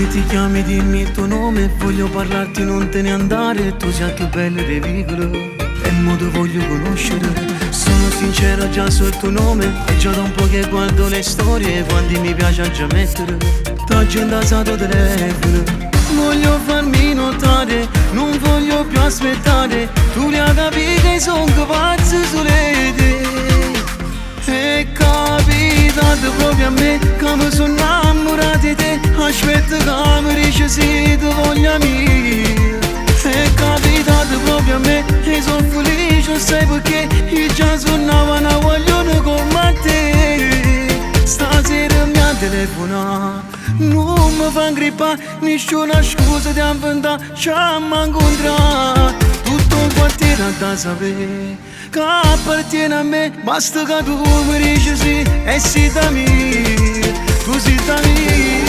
ti chiami dimmi il tuo nome, voglio parlarti non te ne andare, tu sei anche bella dei vicoli e mo te voglio conoscere. Sono sincero già sul tuo nome, e già da un po' che guardo le storie, quando mi piace già mettere t'ho agendato telefono. Voglio farmi notare, non voglio più aspettare, tu li hai capito che sono pazzo sulle te. È capitato proprio a me che mi sono innamorato di te, aspetta che mi dici se ti voglio mia. È capitato proprio a me che sono felice, sai perché io già suonavo una vogliono come te. Stasera mi ha telefonato, non mi fa incrippare, nessuna scusa di inventare, ci abbiamo incontrato. Tutto un quartiere da sapere che appartiene a me, basta che tu mi dici sì e sei da mia, tu sei da mia,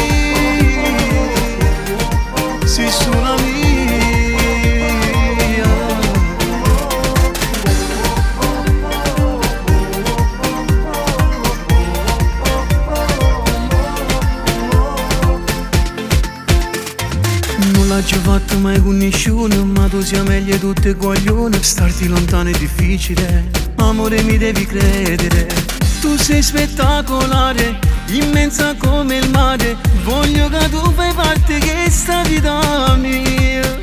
sei solo mia. Non l'ho già fatto mai con nessuno, ma tu sei meglio di tutte guaglione. Starti lontano è difficile, amore mi devi credere. Tu sei spettacolare, immensa come il mare, voglio che tu fai parte di sta vita mia.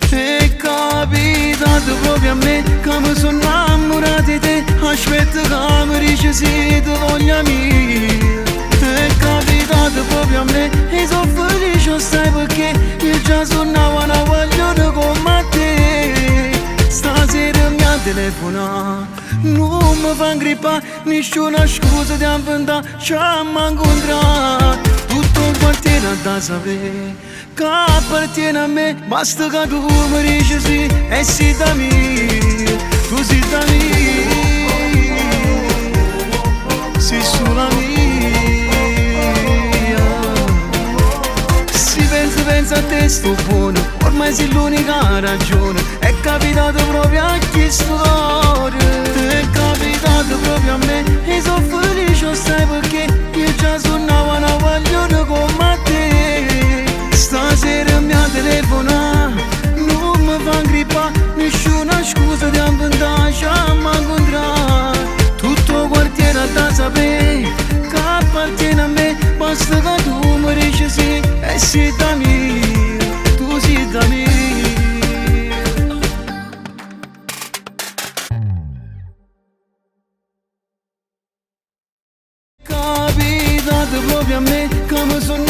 È capitato proprio a me che mi sono innamorato di te, aspetta che mi dici se ti voglio mia. È capitato proprio a me e sono felice, sai perché io già suonavo una vogliono come te. Stasera mi ha telefonato, non mi fa incrippare, nessuna scusa di inventare, ci abbiamo incontrato. Tutto il quartiere da sapere che appartiene a me, basta che tu mi dici sì e sei da mia, tu sei da mia, sei solo mia. Pensa a te sto buono, ormai sei l'unica ragione, è capitato proprio a chi storia. È capitato proprio a me e sono felice, sai perché io già suonavo una vogliono come te. Stasera mi ha telefonato, non mi fa incrippare, nessuna scusa di inventare, ci abbiamo incontrato. Tutto il quartiere da sapere che appartiene a me, basta che tu mi dici sì e sei da mia, tu sei da mia. Capitato proprio a me che mi sono